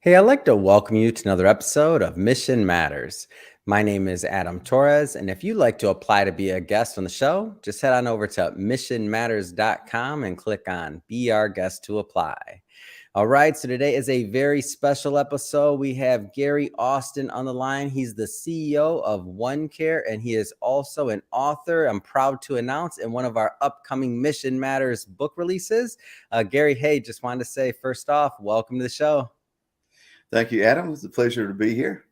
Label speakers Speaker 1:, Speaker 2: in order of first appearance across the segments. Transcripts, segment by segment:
Speaker 1: Hey, I'd like to welcome you to another episode of Mission Matters. My name is Adam Torres, and if you'd like to apply to be a guest on the show, just head on over to missionmatters.com and click on Be Our Guest to apply. All right, so today is a very special episode. We have Gary Austin on the line. He's the CEO of OneCare, and he is also an author, I'm proud to announce, in one of our upcoming Mission Matters book releases. Gary, hey, just wanted to say, first off, welcome to the show.
Speaker 2: Thank you, Adam. It's a pleasure to be here.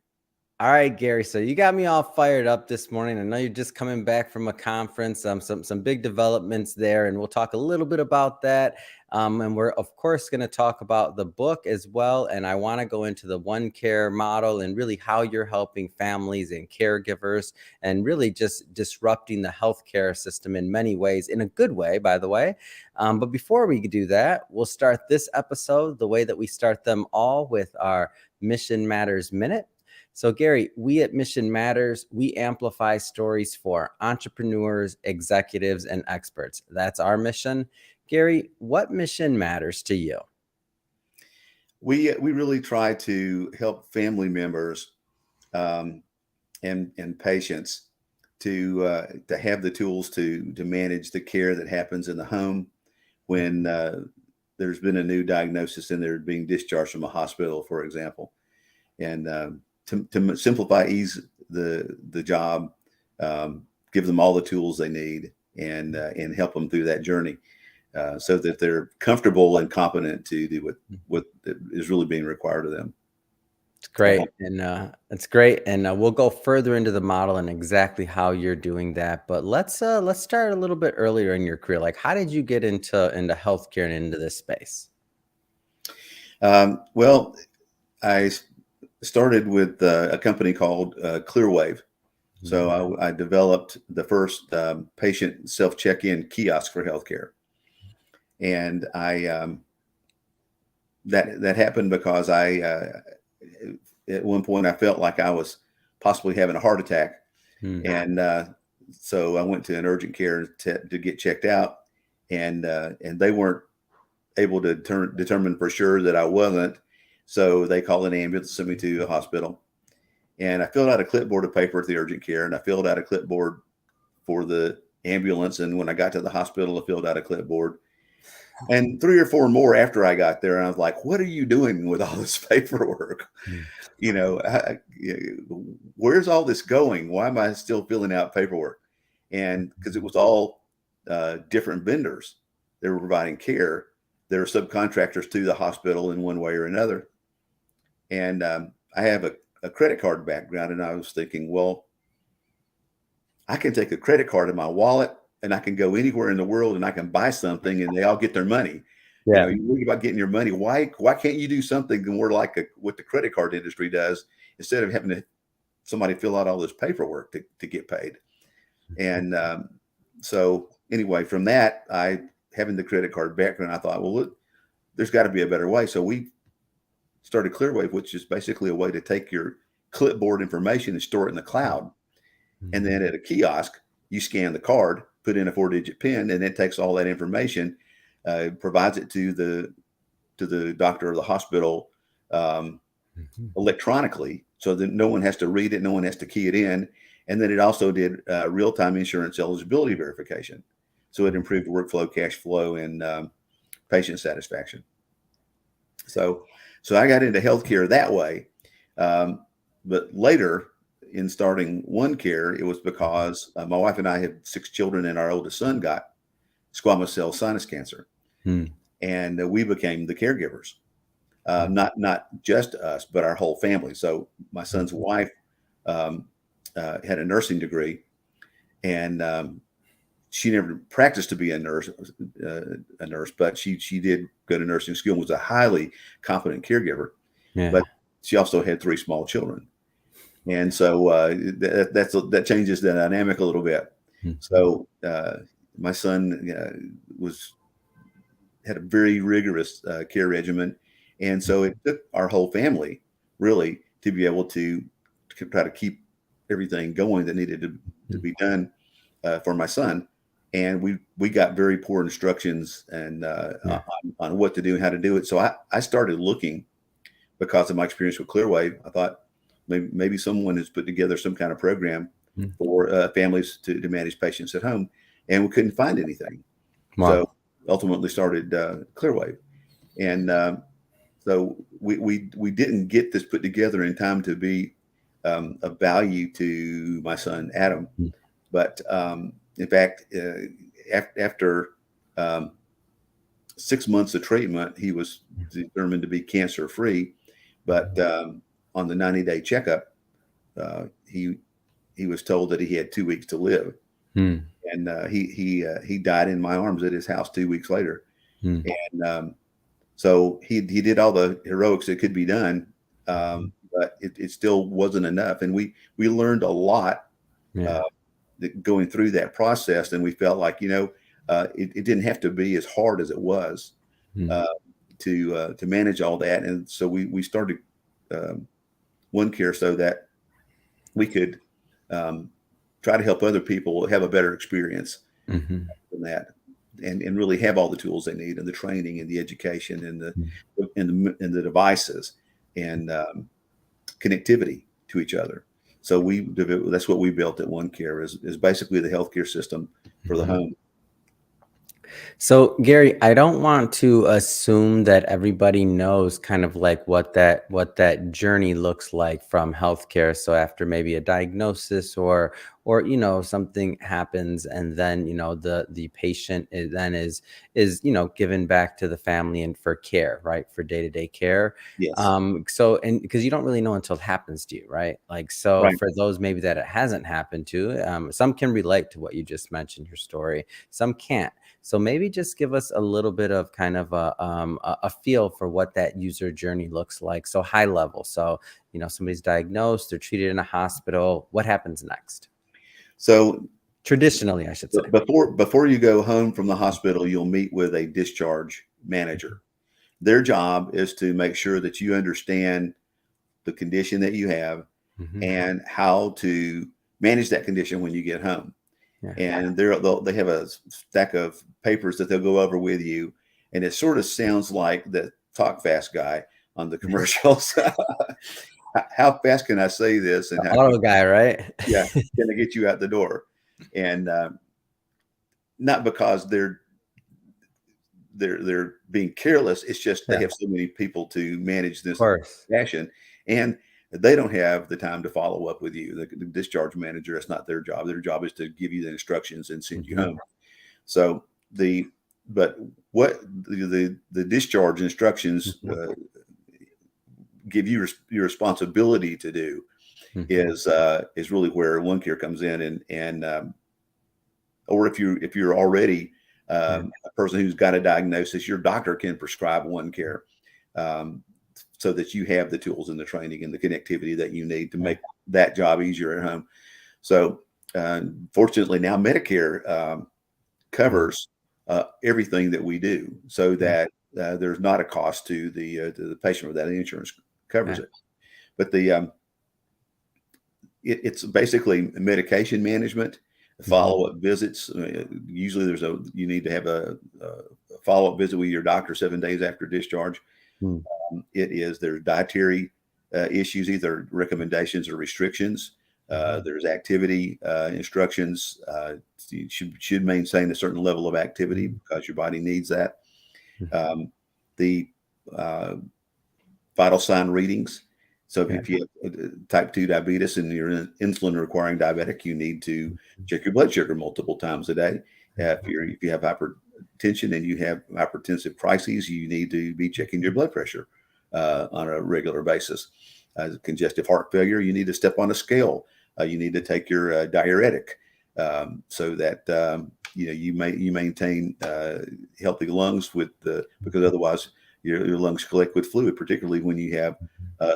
Speaker 1: All right, Gary. So you got me all fired up this morning. I know you're just coming back from a conference. Some big developments there, and we'll talk a little bit about that. And we're of course going to talk about the book as well. And I want to go into the OneCare model and really how you're helping families and caregivers, and really just disrupting the healthcare system in many ways, in a good way, by the way. But before we do that, we'll start this episode the way that we start them all, with our Mission Matters Minute. So, Gary, we at Mission Matters, we amplify stories for entrepreneurs, executives, and experts. That's our mission. Gary, what mission matters to you?
Speaker 2: We really try to help family members and patients to have the tools to manage the care that happens in the home when there's been a new diagnosis and they're being discharged from a hospital, for example, and to simplify, ease the job, give them all the tools they need, and help them through that journey, so that they're comfortable and competent to do what is really being required of them.
Speaker 1: It's great, and it's great, and we'll go further into the model and exactly how you're doing that. But let's start a little bit earlier in your career. Like, how did you get into healthcare and into this space?
Speaker 2: Well, I started with a company called Clearwave. So I developed the first patient self-check-in kiosk for healthcare, and that happened because at one point I felt like I was possibly having a heart attack, and so I went to an urgent care to get checked out, and they weren't able to determine for sure that I wasn't. So they called an ambulance, sent me to a hospital, and I filled out a clipboard of paper at the urgent care, and I filled out a clipboard for the ambulance. And when I got to the hospital, I filled out a clipboard, and 3 or 4 more after I got there. And I was like, "What are you doing with all this paperwork? You know, where's all this going? Why am I still filling out paperwork?" And because it was all different vendors, they were providing care. They were subcontractors to the hospital in one way or another. And I have a credit card background, and I was thinking, well, I can take a credit card in my wallet, and I can go anywhere in the world, and I can buy something, and they all get their money.
Speaker 1: Yeah.
Speaker 2: You worry about getting your money. Why can't you do something more like what the credit card industry does, instead of having somebody fill out all this paperwork to get paid? And so anyway, from that, having the credit card background, I thought, well, look, there's got to be a better way. So we started Clearwave, which is basically a way to take your clipboard information and store it in the cloud. And then at a kiosk, you scan the card, put in a 4-digit PIN, and it takes all that information, provides it to the doctor or the hospital electronically, so that no one has to read it, no one has to key it in. And then it also did real-time insurance eligibility verification. So it improved workflow, cash flow, and patient satisfaction. So I got into healthcare that way. But later, in starting OneCare, it was because my wife and I had 6 children, and our oldest son got squamous cell sinus cancer. And we became the caregivers. Not just us, but our whole family. So my son's wife had a nursing degree, and she never practiced to be a nurse, but she did go to nursing school and was a highly competent caregiver.
Speaker 1: Yeah.
Speaker 2: But she also had 3 small children, and so that changes the dynamic a little bit. So my son had a very rigorous care regimen, and so it took our whole family really to be able to try to keep everything going that needed to be done for my son. And we got very poor instructions and on what to do and how to do it. So I started looking because of my experience with Clearwave, I thought maybe someone has put together some kind of program for families to manage patients at home, and we couldn't find anything.
Speaker 1: Wow.
Speaker 2: So ultimately started Clearwave, and so we didn't get this put together in time to be of value to my son Adam, but in fact, after 6 months of treatment, he was determined to be cancer free. But on the 90-day checkup, he was told that he had 2 weeks to live, and he died in my arms at his house 2 weeks later. And so he did all the heroics that could be done, but it still wasn't enough. And we learned a lot going through that process, and we felt like, it didn't have to be as hard as it was to manage all that. And so we started OneCare so that we could try to help other people have a better experience than that, and really have all the tools they need, and the training and the education and the devices and connectivity to each other. So that's what we built at OneCare is basically the healthcare system for the home.
Speaker 1: So, Gary, I don't want to assume that everybody knows kind of like what that journey looks like from healthcare. So after maybe a diagnosis or something happens, and then the patient is given back to the family and for care, right, for day-to-day care.
Speaker 2: Yes.
Speaker 1: So, and because you don't really know until it happens to you, right? Like, so
Speaker 2: Right.
Speaker 1: for those maybe that it hasn't happened to, some can relate to what you just mentioned, your story, some can't. So maybe just give us a little bit of kind of a feel for what that user journey looks like. So high level. So, somebody's diagnosed, they're treated in a hospital. What happens next?
Speaker 2: So
Speaker 1: traditionally, I should say.
Speaker 2: Before you go home from the hospital, you'll meet with a discharge manager. Their job is to make sure that you understand the condition that you have and how to manage that condition when you get home. Yeah. And they have a stack of papers that they'll go over with you, and it sort of sounds like the talk fast guy on the commercials. How fast can I say this? And
Speaker 1: auto guy, right?
Speaker 2: Yeah, can I get you out the door? And not because they're being careless. It's just they have so many people to manage this fashion, and they don't have the time to follow up with you. The discharge manager, it's not their job. Their job is to give you the instructions and send you home. So the discharge instructions give you your responsibility to do is really where OneCare comes in, and or if you're already a person who's got a diagnosis, your doctor can prescribe OneCare. So that you have the tools and the training and the connectivity that you need to make that job easier at home. So fortunately now Medicare covers everything that we do, so that there's not a cost to the patient, or that insurance covers it. But it's basically medication management, follow-up visits. Usually you need to have a follow-up visit with your doctor 7 days after discharge. There's dietary issues, either recommendations or restrictions. There's activity instructions. You should maintain a certain level of activity because your body needs that. The vital sign readings. So if you have type 2 diabetes and you're an insulin requiring diabetic, you need to check your blood sugar multiple times a day. If you have hypertension and you have hypertensive crises, you need to be checking your blood pressure on a regular basis. Congestive heart failure, you need to step on a scale. You need to take your diuretic so that you maintain healthy lungs because otherwise your lungs collect with fluid, particularly when you have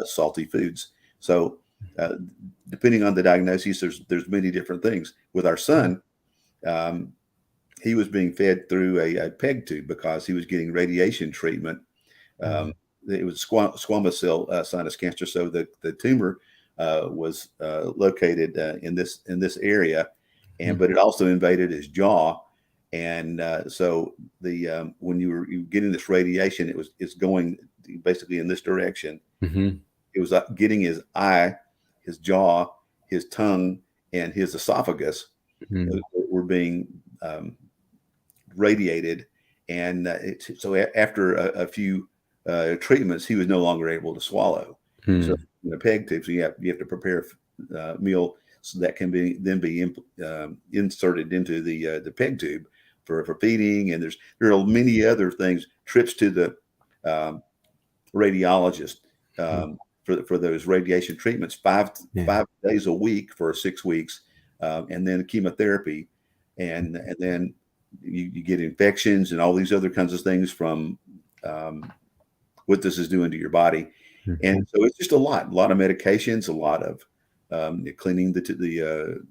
Speaker 2: salty foods. So depending on the diagnosis, there's many different things. With our son, he was being fed through a PEG tube because he was getting radiation treatment. It was squamous cell sinus cancer, so the tumor was located in this area, but it also invaded his jaw, and so when you were getting this radiation, it's going basically in this direction,
Speaker 1: Mhm.
Speaker 2: It was getting his eye, his jaw, his tongue, and his esophagus
Speaker 1: Mhm.
Speaker 2: were being radiated. And so after a few treatments, he was no longer able to swallow. So
Speaker 1: Mhm.
Speaker 2: in a peg tube, so you have to prepare a meal so that can be inserted into the peg tube for feeding. And there are many other things. Trips to the um, radiologist for those radiation treatments, five
Speaker 1: Yeah.
Speaker 2: days a week for 6 weeks, and then chemotherapy, and then you get infections and all these other kinds of things from what this is doing to your body. And
Speaker 1: Mhm.
Speaker 2: so it's just a lot of medications, a lot of cleaning
Speaker 1: Mhm.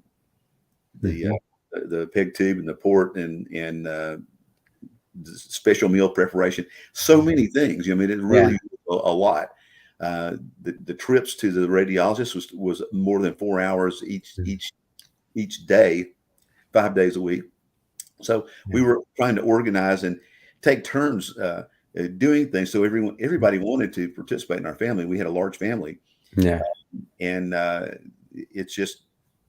Speaker 2: the peg tube and the port and special meal preparation, so many things. I mean, it
Speaker 1: Yeah.
Speaker 2: really a lot. The trips to the radiologist was more than 4 hours
Speaker 1: Mhm.
Speaker 2: each day, 5 days a week. So
Speaker 1: Yeah.
Speaker 2: we were trying to organize and take turns doing things. So everybody wanted to participate in our family. We had a large family,
Speaker 1: Yeah.
Speaker 2: and it's just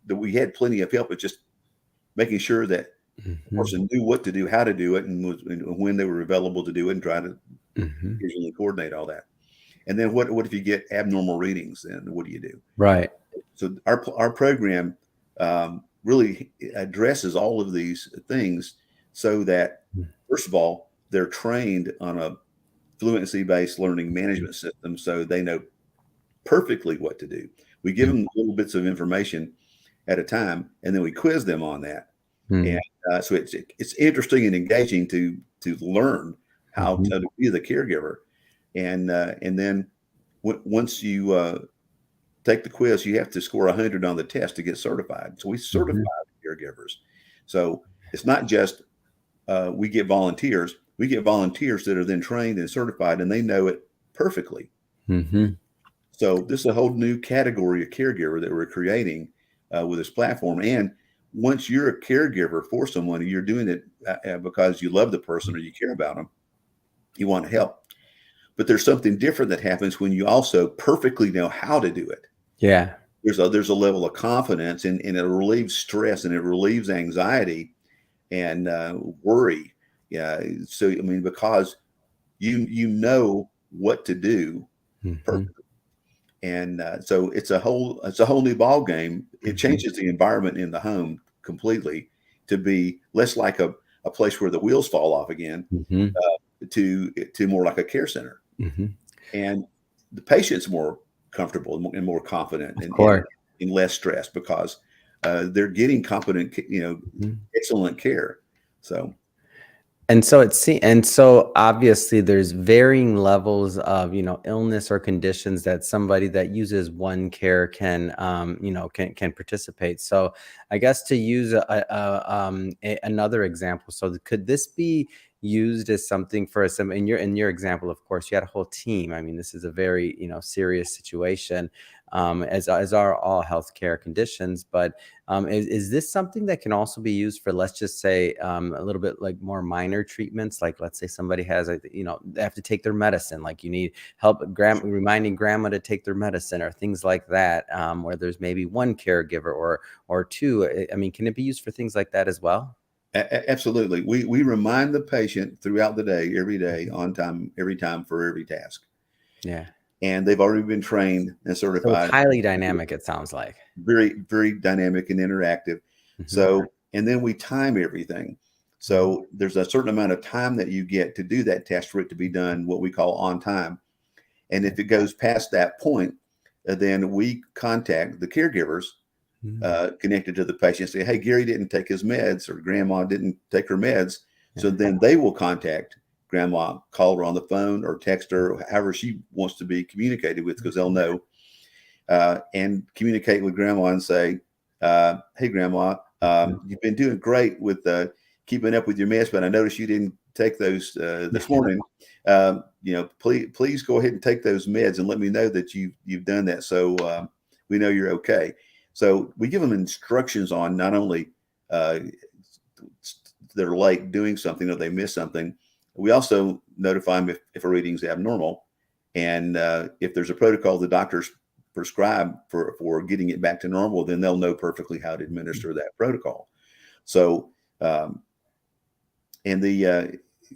Speaker 2: that we had plenty of help. It's just making sure that the
Speaker 1: Mhm.
Speaker 2: person knew what to do, how to do it, and when they were available to do it, and try to
Speaker 1: Mhm.
Speaker 2: usually coordinate all that. And then what if you get abnormal readings? Then what do you do?
Speaker 1: Right.
Speaker 2: So our program really addresses all of these things so that, first of all, they're trained on a fluency based learning management system, so they know perfectly what to do. We give them little bits of information at a time, and then we quiz them on that. And
Speaker 1: Mhm.
Speaker 2: so it's interesting and engaging to learn how
Speaker 1: Mhm.
Speaker 2: to be the caregiver, and then once you take the quiz, you have to score 100 on the test to get certified. So we certify
Speaker 1: Mhm.
Speaker 2: caregivers. So it's not just we get volunteers. We get volunteers that are then trained and certified, and they know it perfectly.
Speaker 1: Mhm.
Speaker 2: So this is a whole new category of caregiver that we're creating with this platform. And once you're a caregiver for someone, you're doing it because you love the person or you care about them, you want to help. But there's something different that happens when you also perfectly know how to do it.
Speaker 1: Yeah.
Speaker 2: There's a level of confidence, and it relieves stress and it relieves anxiety and worry. Yeah. So I mean, because you know what to do
Speaker 1: Mhm.
Speaker 2: perfectly. And so it's a whole new ball game. It
Speaker 1: Mhm.
Speaker 2: changes the environment in the home completely to be less like a place where the wheels fall off again,
Speaker 1: Mhm.
Speaker 2: to more like a care center.
Speaker 1: Mhm.
Speaker 2: And the patient's more comfortable and more confident
Speaker 1: Of
Speaker 2: and
Speaker 1: course.
Speaker 2: less stressed because they're getting competent,
Speaker 1: Mhm.
Speaker 2: excellent care. So
Speaker 1: And so obviously there's varying levels of, illness or conditions that somebody that uses one care can, can participate. So I guess to use another example, so could this be used as something for some in your example, of course, you had a whole team. I mean, this is a very, serious situation, as are all healthcare conditions, but is this something that can also be used for, let's just say, a little bit like more minor treatments? Like, let's say somebody has, they have to take their medicine, like you need help reminding grandma to take their medicine or things like that, where there's maybe one caregiver or two. I mean, can it be used for things like that as well?
Speaker 2: absolutely, we remind the patient throughout the day, every day,
Speaker 1: Mhm.
Speaker 2: on time, every time for every task,
Speaker 1: Yeah.
Speaker 2: and they've already been trained and
Speaker 1: So it's
Speaker 2: certified.
Speaker 1: highly dynamic, it sounds like.
Speaker 2: Very dynamic and interactive.
Speaker 1: Hmm.
Speaker 2: So, and then we time everything. So there's a certain amount of time that you get to do that test for it to be done, what we call on time. And if it goes past that point, then we contact the caregivers
Speaker 1: Mhm.
Speaker 2: connected to the patient, say, hey, Gary didn't take his meds or grandma didn't take her meds. So
Speaker 1: Yeah.
Speaker 2: then they will contact grandma, call her on the phone or text her, however she wants to be communicated with, because they'll know, and communicate with grandma and say, hey, grandma,
Speaker 1: Mhm.
Speaker 2: you've been doing great with keeping up with your meds, but I noticed you didn't take those this morning. Please go ahead and take those meds and let me know that you've done that, so we know you're okay. So we give them instructions on not only uh, they're late doing something or they miss something. We also notify them if a reading's abnormal, And if there's a protocol the doctors prescribe for getting it back to normal, then they'll know perfectly how to administer that protocol. So, and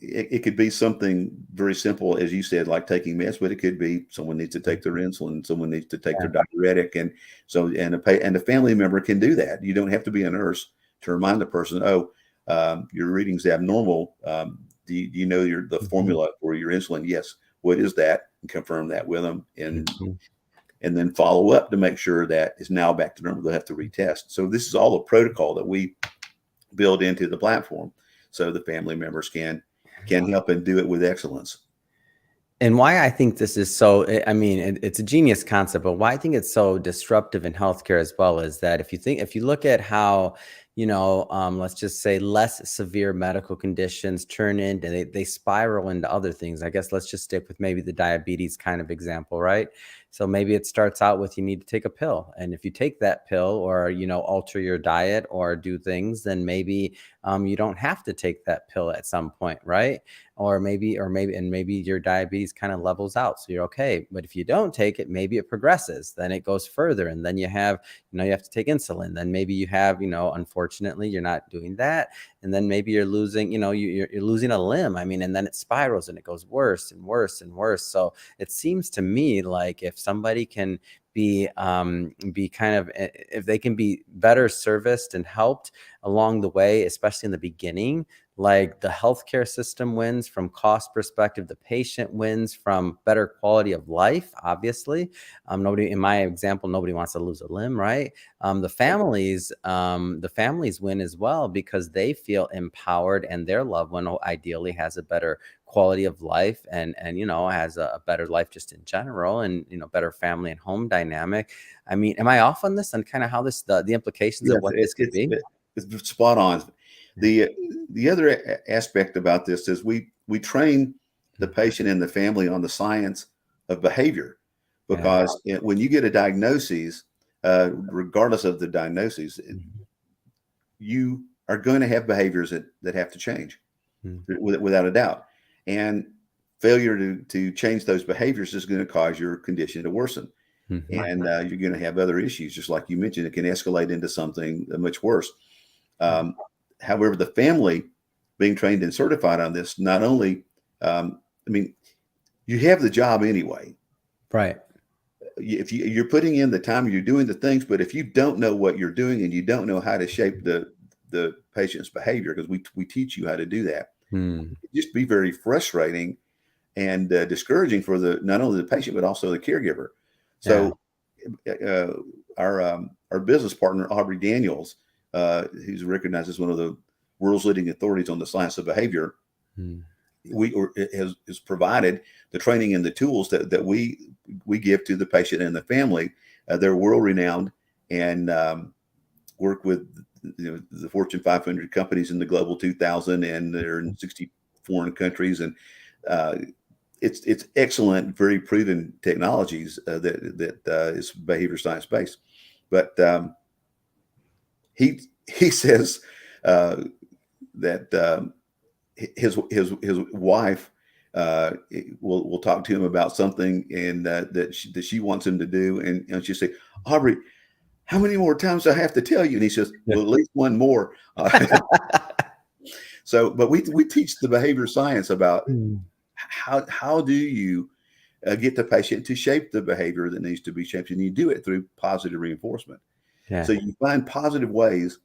Speaker 2: it could be something very simple, as you said, like taking meds, but it could be someone needs to take their insulin, someone needs to take their diuretic, and a family member can do that. You don't have to be a nurse to remind the person, oh, your reading's abnormal. Do you know the formula for your insulin? Yes. What is that? And confirm that with them, and then follow up to make sure that is now back to normal. They'll have to retest. So this is all a protocol that we build into the platform, so the family members can help and do it with excellence.
Speaker 1: And why I think this is so, I mean, it's a genius concept, but why I think it's so disruptive in healthcare as well is that if you look at how, let's just say less severe medical conditions turn into, they spiral into other things. I guess let's just stick with maybe the diabetes kind of example, right? So maybe it starts out with you need to take a pill. And if you take that pill or, alter your diet or do things, then maybe you don't have to take that pill at some point, right? Or maybe your diabetes kind of levels out. So you're okay. But if you don't take it, maybe it progresses, then it goes further. And then you have to take insulin. Then maybe you have, unfortunately, you're not doing that. And then maybe you're losing, you're losing a limb. I mean, and then it spirals and it goes worse and worse and worse. So it seems to me like if somebody can be kind of, if they can be better serviced and helped along the way, especially in the beginning, like the healthcare system wins from cost perspective, the patient wins from better quality of life. Obviously, in my example, nobody wants to lose a limb, right? The families win as well because they feel empowered and their loved one ideally has a better quality of life and has a better life just in general, and better family and home dynamic. I mean, am I off on this and kind of how the implications of what this could be?
Speaker 2: It's spot on. The other aspect about this is we train the patient and the family on the science of behavior, because when you get a diagnosis, regardless of the diagnosis, you are going to have behaviors that have to change without a doubt. And failure to change those behaviors is going to cause your condition to worsen. And you're going to have other issues, just like you mentioned. It can escalate into something much worse. However, the family being trained and certified on this, not only, you have the job anyway.
Speaker 1: Right.
Speaker 2: If you're putting in the time, you're doing the things, but if you don't know what you're doing and you don't know how to shape the patient's behavior, because we teach you how to do that, it just be very frustrating and discouraging for not only the patient, but also the caregiver. So our business partner, Aubrey Daniels, who's recognized as one of the world's leading authorities on the science of behavior, has provided the training and the tools that we give to the patient and the family. They're world renowned and work with the Fortune 500 companies in the Global 2000, and they're in 60 foreign countries. And it's excellent, very proven technologies that is behavior science based. But he says that his wife will talk to him about something and that she wants him to do, and she'll say, Aubrey, how many more times do I have to tell you? And he says, well, at least one more. So, but we teach the behavior science about how do you get the patient to shape the behavior that needs to be shaped, and you do it through positive reinforcement. So you find positive ways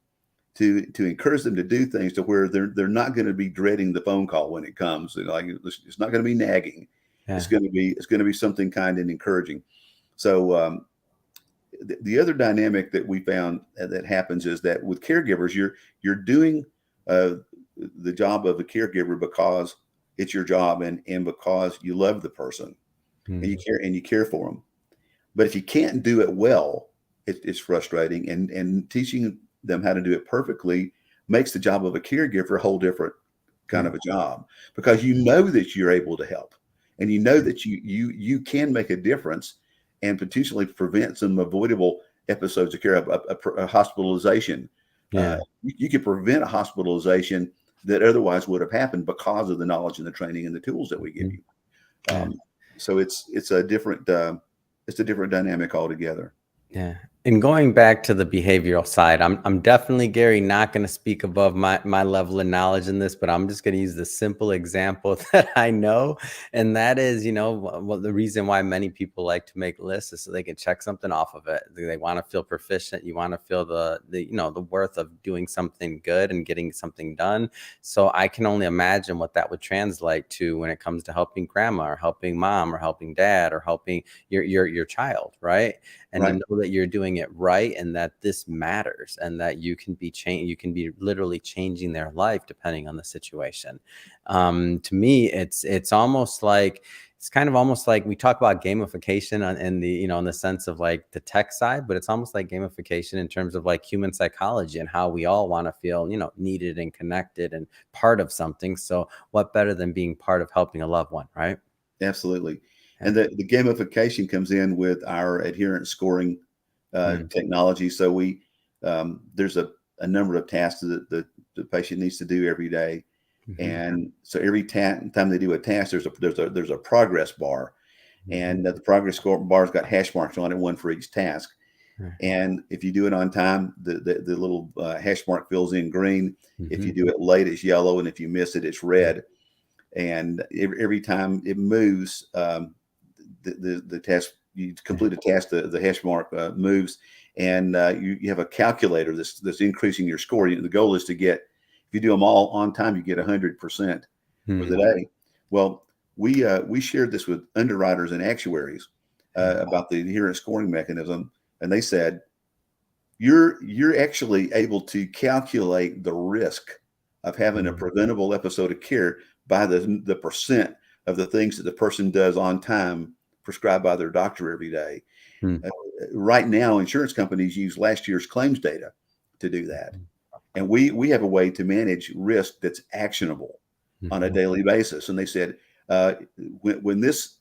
Speaker 2: to encourage them to do things to where they're not going to be dreading the phone call when it comes. And like it's not going to be nagging. It's going to be something kind and encouraging. So the other dynamic that we found that happens is that with caregivers, you're doing the job of a caregiver because it's your job and because you love the person and you care for them. But if you can't do it well, it's frustrating, and teaching them how to do it perfectly makes the job of a caregiver a whole different kind of a job, because you know that you're able to help, and you know that you can make a difference and potentially prevent some avoidable episodes of care, a hospitalization. You could prevent a hospitalization that otherwise would have happened because of the knowledge and the training and the tools that we give you. So it's a different dynamic altogether.
Speaker 1: Yeah. And going back to the behavioral side, I'm definitely, Gary, not going to speak above my level of knowledge in this, but I'm just going to use the simple example that I know. And that is, the reason why many people like to make lists is so they can check something off of it. They want to feel proficient. You want to feel the worth of doing something good and getting something done. So I can only imagine what that would translate to when it comes to helping grandma or helping mom or helping dad or helping your child, right? And to
Speaker 2: Right.
Speaker 1: know that you're doing it right and that this matters and that you can be literally changing their life depending on the situation. To me, it's almost like it's kind of almost like we talk about gamification in in the sense of like the tech side, but it's almost like gamification in terms of like human psychology and how we all want to feel, needed and connected and part of something. So what better than being part of helping a loved one, right?
Speaker 2: Absolutely.
Speaker 1: Yeah.
Speaker 2: And the gamification comes in with our adherence scoring
Speaker 1: Mm.
Speaker 2: technology. So there's a number of tasks that the patient needs to do every day.
Speaker 1: Mhm.
Speaker 2: And so every time they do a task, there's a progress bar, and the progress bar's got hash marks on it, one for each task.
Speaker 1: Right.
Speaker 2: And if you do it on time, the little hash mark fills in green. If you
Speaker 1: Mhm.
Speaker 2: do it late, it's yellow, and if you miss it, it's red. And every time it moves, the task, you complete a task, the hash mark moves, and you have a calculator that's increasing your score. The goal is to get, if you do them all on time, you get 100% for the
Speaker 1: Mm.
Speaker 2: day. Well, we shared this with underwriters and actuaries about the adherence scoring mechanism, and they said you're actually able to calculate the risk of having a
Speaker 1: Mm.
Speaker 2: preventable episode of care by the percent of the things that the person does on time prescribed by their doctor every day.
Speaker 1: Mm.
Speaker 2: Uh, right now, insurance companies use last year's claims data to do that, and we have a way to manage risk that's actionable on a
Speaker 1: Mhm.
Speaker 2: daily basis. And they said uh, when this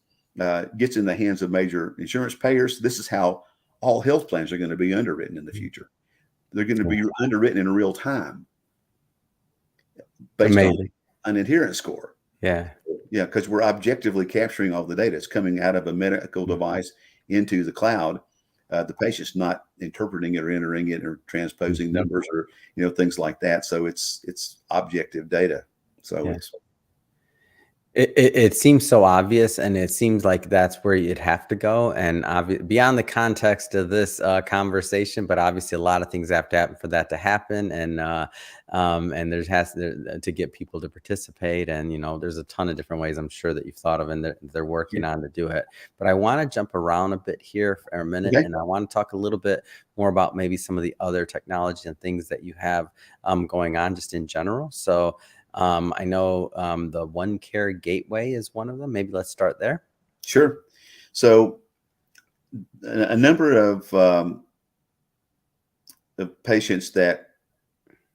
Speaker 2: gets in the hands of major insurance payers, this is how all health plans are going to be underwritten in the future. They're going to be underwritten in real time based on
Speaker 1: Amazing.
Speaker 2: an adherence score.
Speaker 1: Yeah.
Speaker 2: Yeah, because we're objectively capturing all the data. It's coming out of a medical
Speaker 1: Mhm.
Speaker 2: device into the cloud. The patient's not interpreting it or entering it or transposing
Speaker 1: Mhm.
Speaker 2: numbers or things like that. So it's objective data. So
Speaker 1: Yeah.
Speaker 2: it's
Speaker 1: It seems so obvious, and it seems like that's where you'd have to go. And beyond the context of this conversation, but obviously a lot of things have to happen for that to happen, and to get people to participate, and there's a ton of different ways I'm sure that you've thought of, and they're working on to do it. But I want to jump around a bit here for a minute,
Speaker 2: okay.
Speaker 1: and I want to talk a little bit more about maybe some of the other technology and things that you have going on just in general. So. I know the One Care Gateway is one of them. Maybe let's start there.
Speaker 2: Sure. So a number of patients that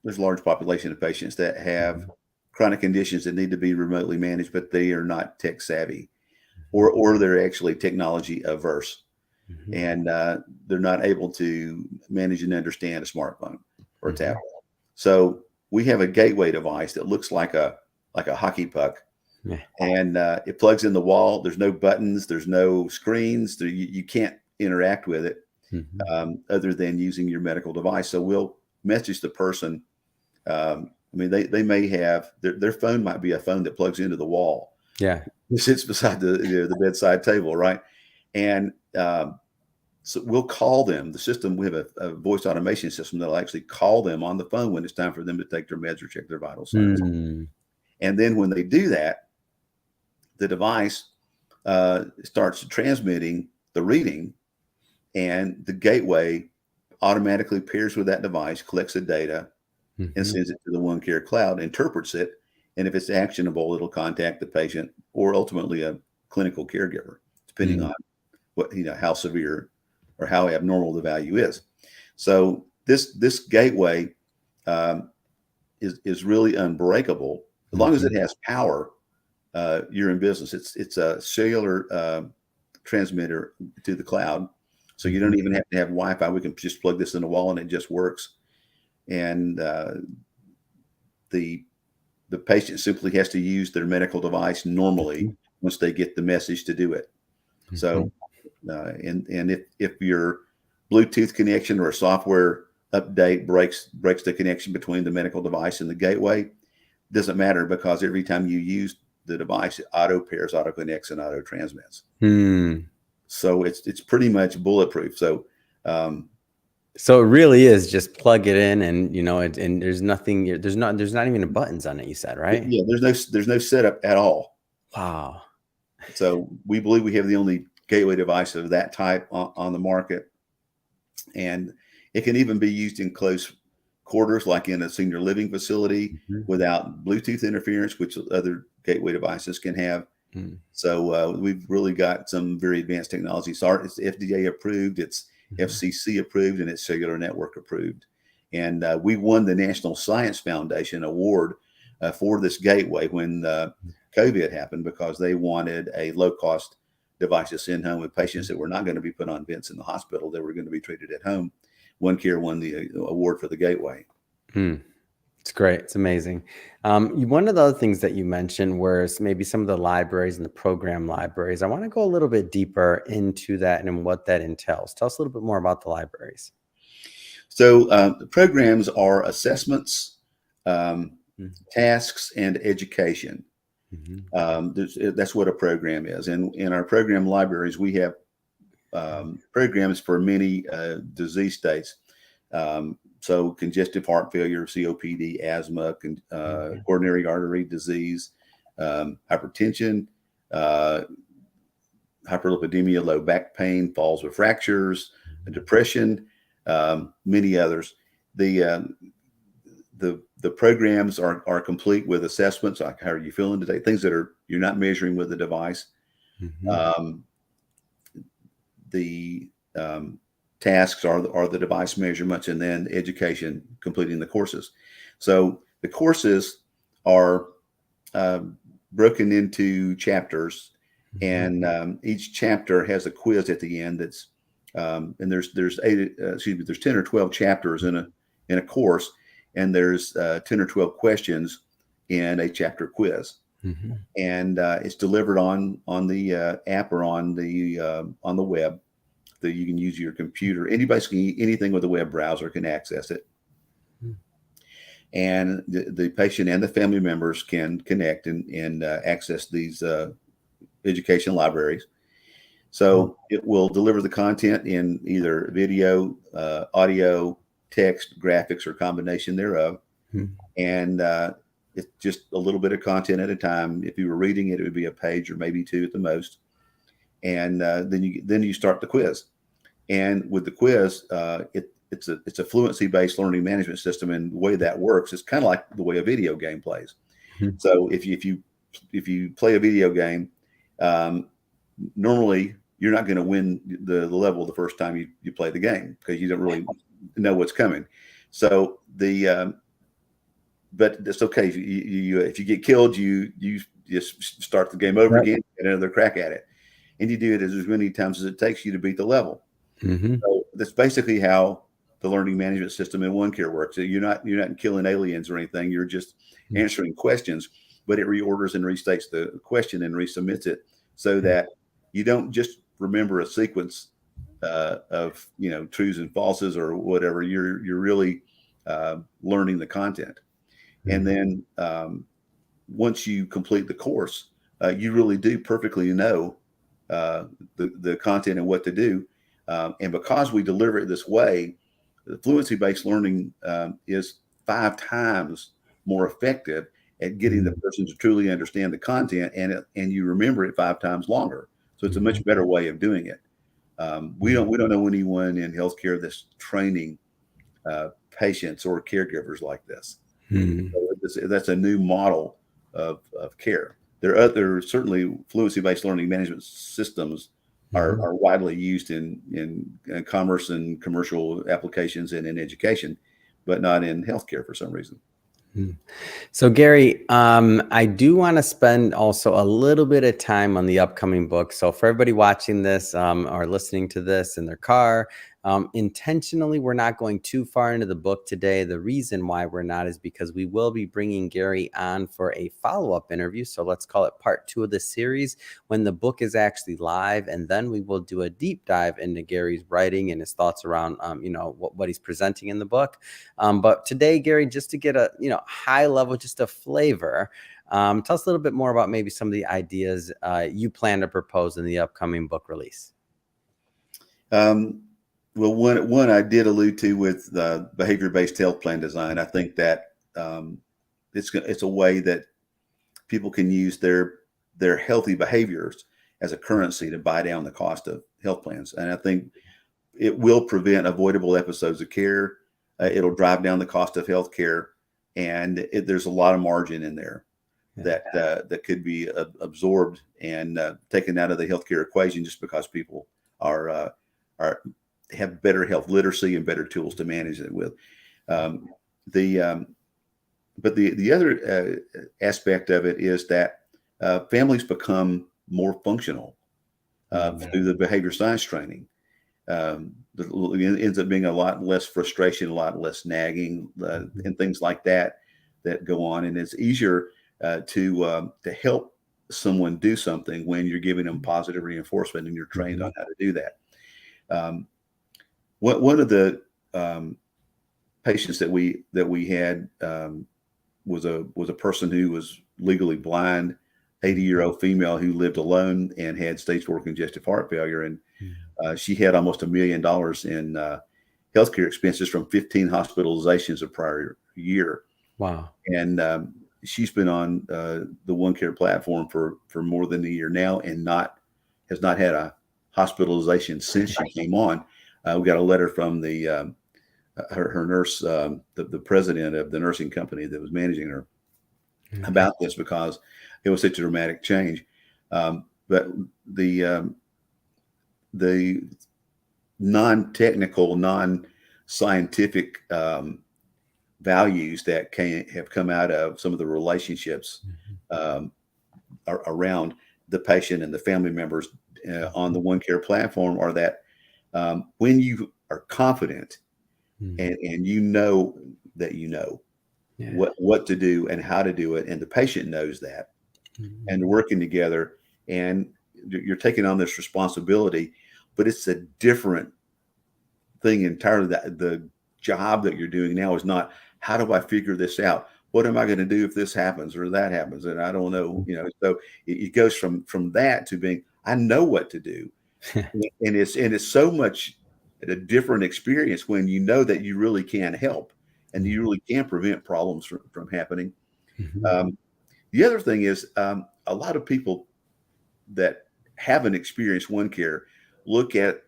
Speaker 2: there's a large population of patients that have
Speaker 1: Mhm.
Speaker 2: chronic conditions that need to be remotely managed, but they are not tech savvy,
Speaker 1: Mhm.
Speaker 2: or they're actually technology averse,
Speaker 1: Mhm.
Speaker 2: and they're not able to manage and understand a smartphone or a
Speaker 1: Mhm.
Speaker 2: tablet. So we have a gateway device that looks like a hockey puck,
Speaker 1: Yeah.
Speaker 2: and it plugs in the wall. There's no buttons, there's no screens. You can't interact with it
Speaker 1: Mhm.
Speaker 2: other than using your medical device. So we'll message the person. I mean, they may have their phone might be a phone that plugs into the wall.
Speaker 1: Yeah.
Speaker 2: It sits beside the bedside table, right? And so we'll call them. The system, we have a voice automation system that'll actually call them on the phone when it's time for them to take their meds or check their vital signs.
Speaker 1: Mm.
Speaker 2: And then when they do that, the device starts transmitting the reading, and the gateway automatically pairs with that device, collects the data, and
Speaker 1: Mhm.
Speaker 2: sends it to the One Care cloud, interprets it, and if it's actionable, it'll contact the patient or ultimately a clinical caregiver, depending
Speaker 1: Mm.
Speaker 2: on what how severe or how abnormal the value is. So this gateway is really unbreakable as long as it
Speaker 1: Mhm.
Speaker 2: has power. You're in business. It's a cellular transmitter to the cloud, so you
Speaker 1: Mhm.
Speaker 2: don't even have to have Wi-Fi. We can just plug this in the wall and it just works. And the the patient simply has to use their medical device normally
Speaker 1: Mhm.
Speaker 2: once they get the message to do it. So, and if your Bluetooth connection or a software update breaks the connection between the medical device and the gateway, doesn't matter, because every time you use the device, it auto pairs, auto connects, and auto transmits. So it's pretty much bulletproof. So
Speaker 1: so it really is just plug it in, and and there's nothing, there's not even buttons on it, you said, right?
Speaker 2: Yeah, there's no setup at all.
Speaker 1: Wow.
Speaker 2: So we believe we have the only gateway device of that type on the market, and it can even be used in close quarters, like in a senior living facility, without Bluetooth interference, which other gateway devices can have. So we've really got some very advanced technology. So it's FDA approved, it's FCC approved, and it's cellular network approved. And we won the National Science Foundation award for this gateway when COVID happened, because they wanted a low-cost device to send home with patients that were not going to be put on vents in the hospital. They were going to be treated at home. OneCare won the award for the gateway.
Speaker 1: It's great. It's amazing. One of the other things that you mentioned was maybe some of the libraries and the program libraries. I want to go a little bit deeper into that and what that entails. Tell us a little bit more about the libraries.
Speaker 2: So the programs are assessments, tasks, and education. That's what a program is. And in our program libraries, we have programs for many disease states. So congestive heart failure, COPD, asthma, coronary artery disease, hypertension, hyperlipidemia, low back pain, falls with fractures, depression, many others. The programs are complete with assessments like, how are you feeling today? Things that you're not measuring with the device. The tasks are the device measurements, and then education, completing the courses. So the courses are broken into chapters, and each chapter has a quiz at the end. That's and there's 10 or 12 chapters in a course, and there's 10 or 12 questions in a chapter quiz. And it's delivered on the app or on the web. That you can use your computer. Anything with a web browser can access it. And the patient and the family members can connect and access these education libraries. So it will deliver the content in either video, audio, text, graphics, or combination thereof. And it's just a little bit of content at a time. If you were reading it, it would be a page or maybe two at the most. And then you start the quiz. And with the quiz, it's a fluency-based learning management system, and the way that works is kind of like the way a video game plays. So if you play a video game, normally you're not going to win the level the first time you play the game, because you don't really know what's coming. So but it's okay if you get killed, you just start the game over again, get another crack at it. And you do it as many times as it takes you to beat the level. So that's basically how the learning management system in OneCare works. So you're not killing aliens or anything. You're just answering questions, but it reorders and restates the question and resubmits it, so that you don't just remember a sequence of truths and falses or whatever. You're really learning the content. And then once you complete the course, you really do perfectly know the content and what to do. And because we deliver it this way, the fluency-based learning is 5 times more effective at getting the person to truly understand the content, and you remember it 5 times longer. So it's a much better way of doing it. We don't know anyone in healthcare that's training patients or caregivers like this. So that's a new model of care. There are certainly fluency-based learning management systems are widely used in commerce and commercial applications and in education, but not in healthcare for some reason.
Speaker 1: So Gary, I do want to spend also a little bit of time on the upcoming book. So for everybody watching this or listening to this in their car, Intentionally, we're not going too far into the book today. The reason why we're not is because we will be bringing Gary on for a follow-up interview. So let's call it part 2 of the series when the book is actually live. And then we will do a deep dive into Gary's writing and his thoughts around, what he's presenting in the book. But today, Gary, just to get a, high level, just a flavor, tell us a little bit more about maybe some of the ideas you plan to propose in the upcoming book release.
Speaker 2: Well, one I did allude to with the behavior-based health plan design. I think that it's a way that people can use their healthy behaviors as a currency to buy down the cost of health plans. And I think it will prevent avoidable episodes of care. It'll drive down the cost of health care. And there's a lot of margin in there that could be absorbed and taken out of the healthcare equation just because people have better health literacy and better tools to manage it with. But the other aspect of it is that families become more functional through the behavior science training. It ends up being a lot less frustration, a lot less nagging, and things like that go on. And it's easier to help someone do something when you're giving them positive reinforcement and you're trained on how to do that. One of the patients that we had was a person who was legally blind, 80-year-old female who lived alone and had stage 4 congestive heart failure, and she had almost $1 million in healthcare expenses from 15 hospitalizations a prior year.
Speaker 1: Wow! And
Speaker 2: she's been on the OneCare platform for more than a year now, and has not had a hospitalization since she came on. We got a letter from her nurse, the president of the nursing company that was managing her, about this because it was such a dramatic change. But the non-technical, non-scientific values that have come out of some of the relationships around the patient and the family members on the OneCare platform are that when you are confident and you know that what to do and how to do it, and the patient knows that, and working together, and you're taking on this responsibility, but it's a different thing entirely. That the job that you're doing now is not, how do I figure this out? What am I going to do if this happens or that happens? And I don't know, so it goes from that to being, I know what to do. and it's so much a different experience when you know that you really can help and you really can prevent problems from happening. The other thing is a lot of people that haven't experienced OneCare look at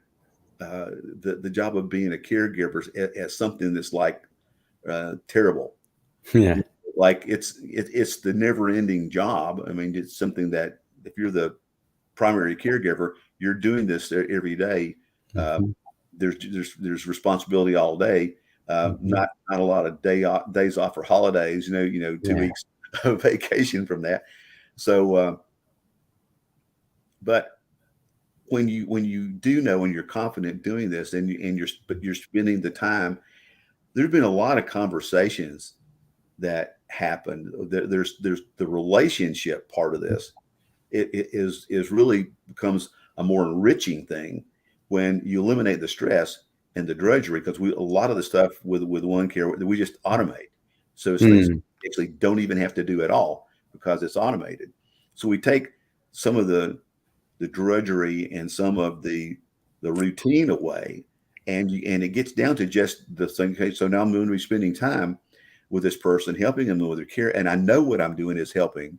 Speaker 2: the job of being a caregiver as something that's like terrible.
Speaker 1: Yeah.
Speaker 2: Like it's the never-ending job. I mean, it's something that if you're the primary caregiver, you're doing this every day. There's responsibility all day. Not a lot of days off or holidays. 2 weeks of vacation from that. So, but when you do know and you're confident doing this, and you're spending the time, there's been a lot of conversations that happened. There's the relationship part of this. It is really becomes a more enriching thing when you eliminate the stress and the drudgery, because a lot of the stuff with OneCare we just automate. So it's things we actually don't even have to do at all because it's automated. So we take some of the drudgery and some of the routine away, and it gets down to just the thing. Okay, so now I'm going to be spending time with this person, helping them with their care, and I know what I'm doing is helping.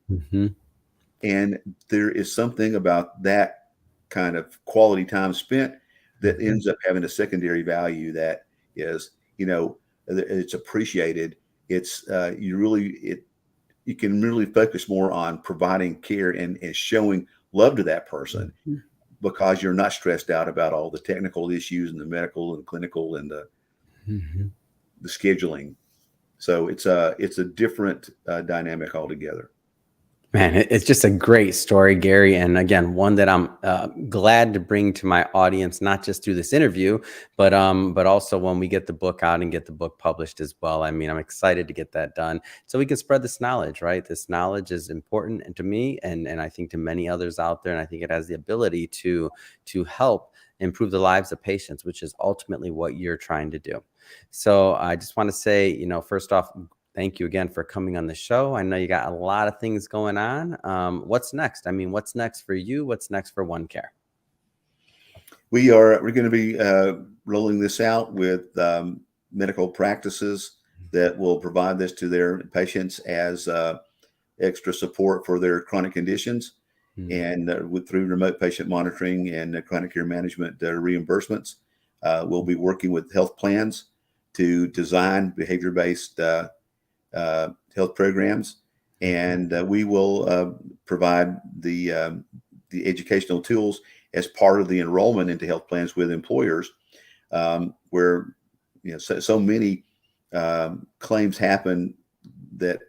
Speaker 2: And there is something about that kind of quality time spent that ends up having a secondary value that is, it's appreciated. It's you can really focus more on providing care and showing love to that person because you're not stressed out about all the technical issues and the medical and clinical and the scheduling. So it's a different dynamic altogether.
Speaker 1: Man, it's just a great story, Gary. And again, one that I'm glad to bring to my audience, not just through this interview, but also when we get the book out and get the book published as well. I mean, I'm excited to get that done so we can spread this knowledge, right? This knowledge is important and to me and I think to many others out there. And I think it has the ability to help improve the lives of patients, which is ultimately what you're trying to do. So I just want to say, first off, thank you again for coming on the show. I know you got a lot of things going on. What's next? I mean, what's next for you? What's next for OneCare?
Speaker 2: We're going to be rolling this out with medical practices that will provide this to their patients as extra support for their chronic conditions, and through remote patient monitoring and chronic care management reimbursements. We'll be working with health plans to design behavior-based health programs, and we will provide the educational tools as part of the enrollment into health plans with employers, where so many claims happen that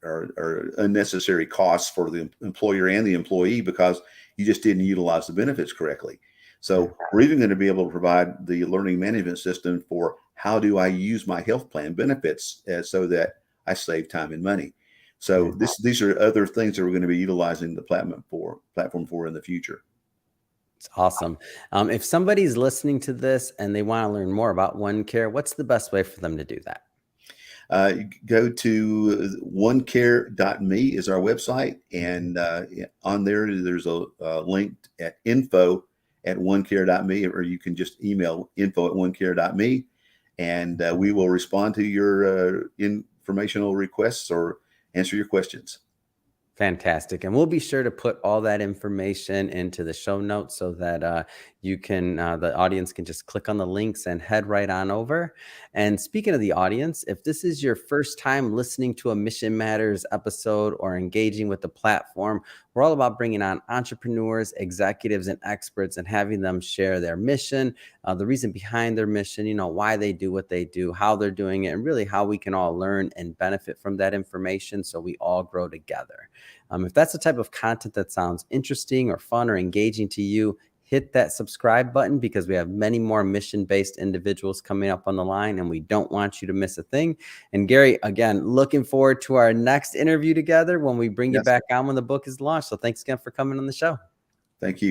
Speaker 2: are unnecessary costs for the employer and the employee because you just didn't utilize the benefits correctly. So we're even going to be able to provide the learning management system for how do I use my health plan benefits so that I save time and money. So these are other things that we're going to be utilizing the platform for in the future.
Speaker 1: It's awesome. If somebody's listening to this and they want to learn more about OneCare, what's the best way for them to do that?
Speaker 2: Go to onecare.me is our website, and on there's a link at info@onecare.me, or you can just email info@onecare.me, and we will respond to your informational requests or answer your questions.
Speaker 1: Fantastic. And we'll be sure to put all that information into the show notes so that you can, the audience can just click on the links and head right on over. And speaking of the audience, if this is your first time listening to a Mission Matters episode or engaging with the platform, we're all about bringing on entrepreneurs, executives, and experts and having them share their mission, the reason behind their mission, why they do what they do, how they're doing it, and really how we can all learn and benefit from that information so we all grow together. If that's the type of content that sounds interesting or fun or engaging to you, hit that subscribe button because we have many more mission-based individuals coming up on the line and we don't want you to miss a thing. And Gary, again, looking forward to our next interview together when we bring you back on when the book is launched. So thanks again for coming on the show.
Speaker 2: Thank you.